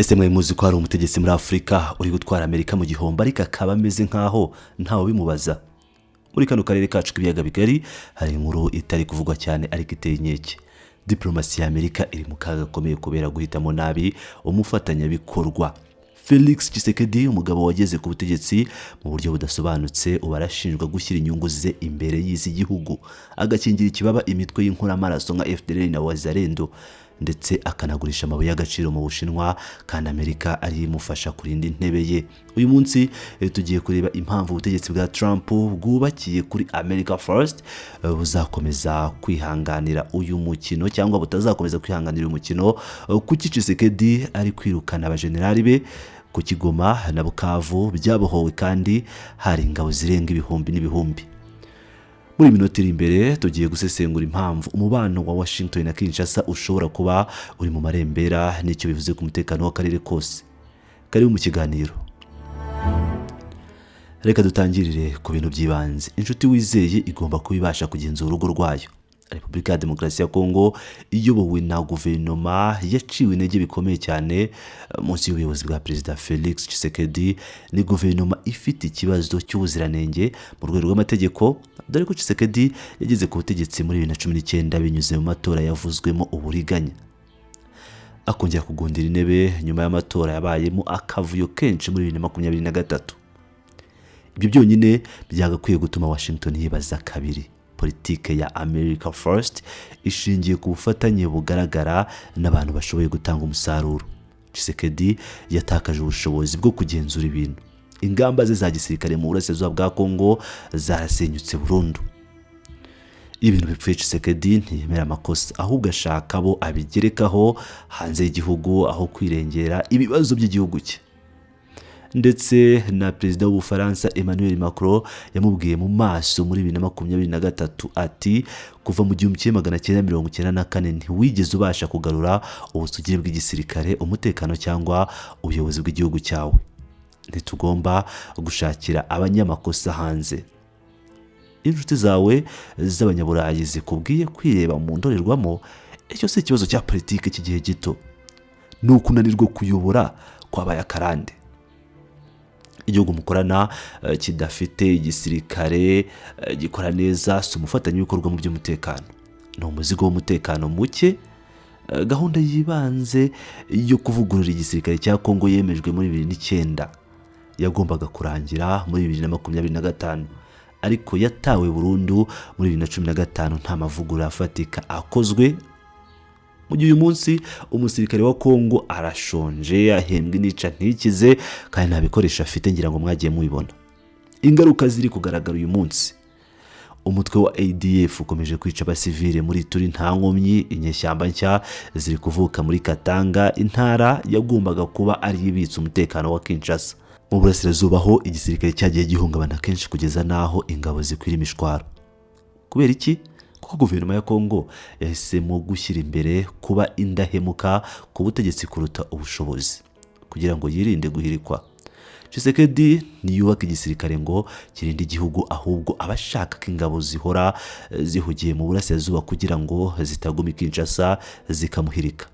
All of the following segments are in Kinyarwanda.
Ese mwe muzi ko hari umutegetsi muri Afurika uri gutwara Amerika mu gihombo ariko akaba ameze nkaho ntawe bimubaza? Muri kano karere kacu k'ibiyaga bigari hari inkuru itari kuvugwa cyane ariko iteye inkeke. Diplomasi ya Amerika iri mu kaga gakomeye kubera guhitamo nabi umufatanyabikorwa. Felix Tshisekedi, umugabo wageze ku butegetsi mu buryo budasobanutse, ubarashinjwa gushyira inyungu ze imbere y'isi gihugu, agakingira ikibaba imitwe y'inkoramaraso nka FDLR na Wazalendo, ndetse akanagurisha amabuye y'agaciro mu Bushinwa, kandi Amerika ari imufasha kurinda intebe ye. Uyu munsi tugiye kureba impamvu ubutegetsi bwa Trump bwubakiye kuri America First buzakomeza kwihanganira uyu mukino cyangwa butazakomeza kwihanganira uyu mukino, kuki Tshisekedi ari kwirukana abajenerali be ku Kigoma na Bukavu byabohowe kandi hari ingabo zirenga ibihumbi n'ibihumbi. Muri minota iri imbere tugiye gusesengura impamvu umubano wa Washington na Kinshasa ushobora kuba uri mu marembera n'icyo bivuze ku mutekano w'akarere kose. Kari mu kiganiro. Reka dutangirire ku bintu by'ibanze. Inshuti wizeye igomba kubibasha kugenzura urugo rwayo. Repubulika ya Demokarasi ya Kongo iyobowe na guverinoma yaciwe intege bikomeye cyane munsi y'ubuyobozi bwa Perezida Felix Tshisekedi. Ni guverinoma ifite ikibazo cy'ubuziranenge mu rwego rw'amategeko, dore ko Tshisekedi yageze ku butegetsi muri 2019 binyuze mu matora yavuzwemo uburiganya, akongera kugundira intebe nyuma y'amatora yabayemo akavuyo kenshi muri 2023. Ibyo byonyine byagakwiye gutuma Washington yibaza kabiri. Politike ya America First ishingiye ku bufatanye bugaragara n'abantu bashoboye gutanga umusaruro. Tshisekedi yatakaje ubushobozi bwo kugenzura ibintu. Ingamba ze za gisirikare mu burasirazuba bwa Kongo zarasenyutse burundu. Ibintu bipfuye Tshisekedi ntiyemera amakosa, ahubwo ashaka abo abigerekaho hanze y'igihugu aho kwirengera ibibazo by'igihugu cye. Ndetse na Perezida w'Ubufaransa Emmanuel Macron yamubwiye mu maso muri 2023 ati, kuva mu 1994 ntiwigeze ubasha kugarura ubusugire bw'igisirikare, umutekano cyangwa ubuyobozi bw'igihugu cyawe. Ntitugomba gushakira abanyamakosa hanze. Inshuti zawe z'abanyaburayi zikubwiye kwireba mu ndorerwamo, icyo si ikibazo cya politike cy'igihe gito, ni ukunanirwa kuyobora kwabaye akarande. Igihugu mukorana kidafite igisirikare gikora neza si umufatanyabikorwa mu by'umutekano, ni umuzigo w'umutekano muke. Gahunda yibanze yo kuvugurura igisirikare cya Kongo yemejwe muri 2009 yagombaga kurangira muri 2025, ariko yatawe burundu muri 2015 nta mavugurura afatika akozwe. Mu gihe uyu munsi umusirikare wa Kongo arashonje, ahembwa nica ntikize, kandi nta bikoresho afite, ngira ngo mwagiye mubibona. Ingaruka ziri kugaragara uyu munsi. Umutwe wa ADF ukomeje kwica abasivile muri Turi nta nkomyi. Inyeshyamba nshya ziri kuvuka muri Katanga, intara yagombaga kuba ari ibitse umutekano wa Kinshasa. Mu burasirazuba ho igisirikare cyagiye gihungabana kenshi kugeza naho ingabo zikwira imishwaro. Kubera iki? Kuko guverinoma ya Kongo yahisemo gushyira imbere kuba indahemuka ku butegetsi kuruta ubushobozi, kugira ngo yirinde guhirikwa. Tshisekedi niyubaka igisirikare ngo kirinde igihugu, ahubwo abashaka ko ingabo zihora zihugiye mu burasirazuba kugira ngo zitaguma Kinshasa zikamuhirika.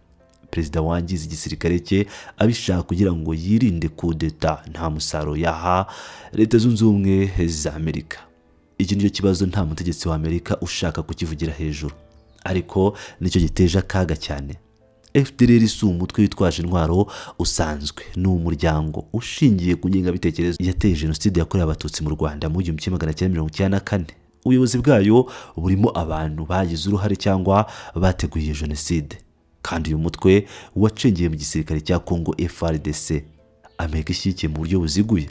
Perezida wangize igisirikare cye abishaka kugira ngo yirinde kudeta, nta musaruro yaha Leta Zunze Ubumwe za Amerika. Iki nicyo kibazo nta mutegetsi wa Amerika ushaka kukivugira hejuru, ariko nicyo giteje akaga cyane. FDLR si umutwe witwaje intwaro usanzwe, ni umuryango ushingiye ku ngengabitekerezo yateye jenoside yakorewe abatutsi mu Rwanda mu 1994. Ubuyobozi bwayo burimo abantu bagize uruhare cyangwa bateguye jenoside, kandi uyu mutwe wacengeye mu gisirikare cya Kongo FARDC. Amerika ishyigikiye mu buryo buziguye.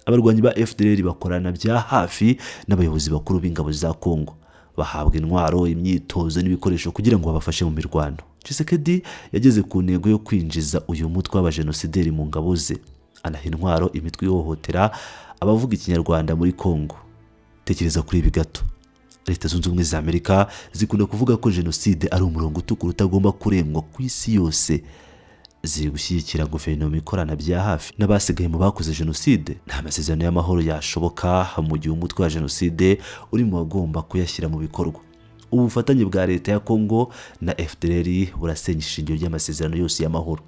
Abarwanyi ba FDLR bakorana bya hafi n'abayobozi bakuru b'ingabo za Kongo, bahabwa intwaro, imyitozo n'ibikoresho kugira ngo babafashe mu mirwano. Tshisekedi yageze ku ntego yo kwinjiza uyu mutwe w'abajenosideri mu ngabo ze, anaha intwaro imitwe ihohotera abavuga ikinyarwanda muri Kongo. Tekereza kuri ibi gato. Leta Zunze Ubumwe za Amerika zikunda kuvuga ko jenoside ari umurongo utukura utagomba kurengwa ku isi yose. Ziri gushyigikira guverinoma ikorana bya hafi n'abasigaye mu bakoze jenoside. Nta masezerano y'amahoro yashoboka mu gihe umutwe wa jenoside uri mu bagomba kuyashyira mu bikorwa. Ubufatanye bwa leta ya Kongo na FDLR burasenya ishingiro ry'amasezerano yose y'amahoro.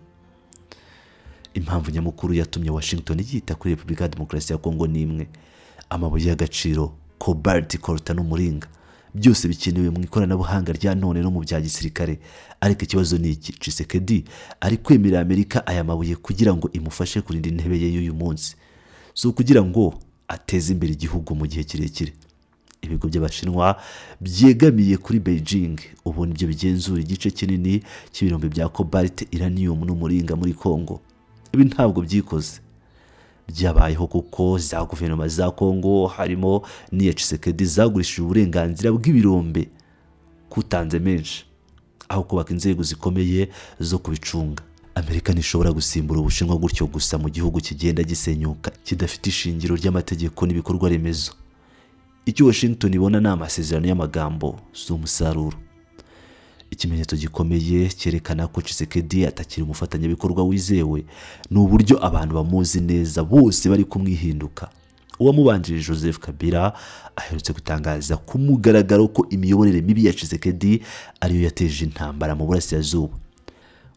impamvu nyamukuru yatumye Washington yita kuri Repubulika ya Demokarasi ya Kongo ni imwe: amabuye y'agaciro, cobalt, coltan n'umuringa, byose bikenewe mu ikoranabuhanga rya none no mu bya gisirikare. Ariko ikibazo ni iki: Tshisekedi ari kwemerera Amerika aya mabuye kugira ngo imufashe kurinda intebe ye y'uyu munsi, so kugira ngo ateze imbere igihugu mu gihe kirekire. Ibigo by'Abashinwa byegamiye kuri Beijing ubu nibyo bigenzura igice kinini cy'ibirombe bya cobalt, uranium n'umuringa muri Kongo. Ibi ntabwo byikoze, byabayeho kuko za guverinoma za Kongo harimo n'iya Tshisekedi zagurishije uburenganzira bw'ibirombe kutanze menshi aho kubaka inzego zikomeye zo kubicunga. Amerika ntishobora gusimbura Ubushinwa gutyo gusa mu gihugu kigenda gisenyuka kidafite ishingiro ry'amategeko n'ibikorwa remezo. Icyo Washington ibona ni amasezerano y'amagambo, si umusaruro. Ikimenyetso gikomeye cyerekana ko Tshisekedi atakiri umufatanyabikorwa wizewe ni uburyo abantu bamuzi neza bose bari kumwihinduka. Uwamubanjirije Joseph Kabila aherutse gutangaza ku mugaragaro ko imiyoborere mibi ya Tshisekedi ariyo yateje intambara mu burasirazuba.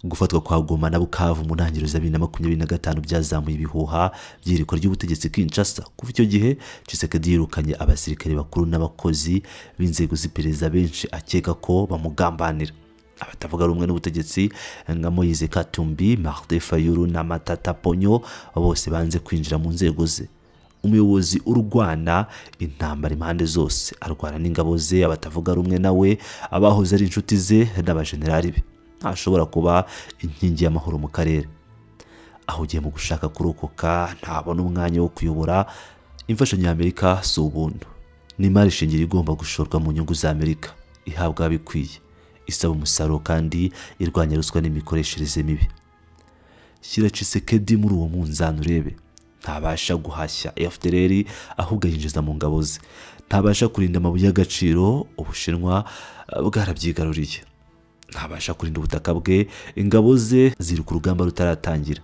Gufatwa kwa Goma na Bukavu mu ntangiriro za 2025 byazamuye ibihuha by'iriko ry'ubutegetsi Kinshasa. Kuva icyo gihe Tshisekedi yirukanye abasirikare bakuru n'abakozi b'inzego z'iperereza benshi akeka ko bamugambanira. Abatavuga rumwe n'ubutegetsi nka Moise Katumbi, Martin Fayulu na Matata Ponyo bose banze kwinjira mu nzego ze. Umuyobozi urwana intambara impande zose, arwana n'ingabo ze, abatavuga rumwe nawe, abahoze ari inshuti ze n'abajenerali be, ntashobora kuba inkingi y'amahoro mu karere. Aho ugiye mu gushaka kurokoka ntabona umwanya wo kuyobora. Imfashanyo ya Amerika si ubuntu, ni imari shingiro igomba gushorwa mu nyungu za Amerika, ihabwa abikwiye, isaba umusaruro kandi irwanya ruswa n'imikoreshereze mibi. Shyira Tshisekedi muri uwo munzani urebe. Ntabasha guhashya FDLR ahubwo yinjiza mu ngabo ze. Ntabasha kurinda amabuye y'agaciro, Ubushinwa bwarabyigaruriye. Ntabasha kurinda ubutaka bwe, ingabo ze ziri ku rugamba rutaratangira.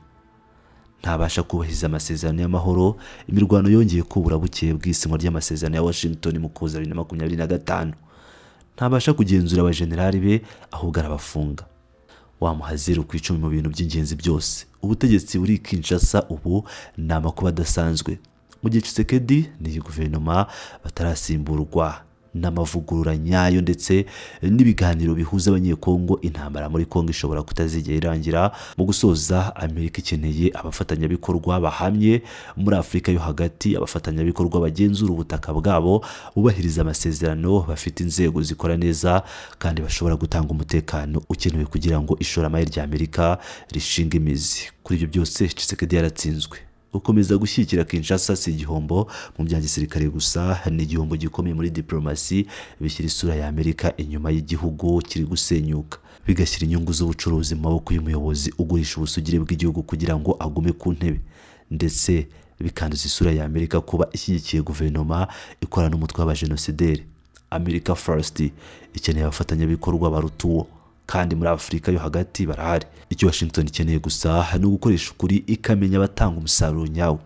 Ntabasha kubahiriza amasezerano y'amahoro, imirwano yongeye kubura bukeye bw'isinywa ry'amasezerano ya Washington mu Kuza 2025. Ntabasha kugenzura abajenerali be ahubwo arabafunga. Wamuha 0 mu bintu by'ingenzi byose. Ubutegetsi buri Kinshasa ubu ni amakuba adasanzwe. Mu gihe Tshisekedi n'iyi guverinoma batarasimburwa n'amavugurura nyayo ndetse n'ibiganiro bihuza abanyekongo, intambara muri Kongo ishobora kutazigera irangira. Mu gusoza, Amerika ikeneye abafatanyabikorwa bahamye muri Afurika yo hagati, abafatanyabikorwa bagenzura ubutaka bwabo, bubahiriza amasezerano, bafite inzego zikora neza kandi bashobora gutanga umutekano ukenewe kugira ngo ishoramari rya Amerika rishinge imizi. Kuri ibyo byose Tshisekedi yaratsinzwe. Gukomeza gushyigikira Kinshasa si igihombo mu bya gisirikare gusa, ni igihombo gikomeye muri diplomasi, bishyira isura ya Amerika inyuma y'igihugu kiri gusenyuka, bigashyira inyungu z'ubucuruzi mu maboko y'umuyobozi ugurisha ubusugire bw'igihugu kugira ngo agume ku ntebe, ndetse bikanduza isura ya Amerika kuba ishyigikiye guverinoma ikorana n'umutwe w'abajenosideri. America First ikeneye abafatanyabikorwa barutuwo, kandi muri Afurika yo hagati barahari. Icyo Washington ikeneye gusa ni ugukoresha ukuri, ikamenya abatanga umusaruro nyawo.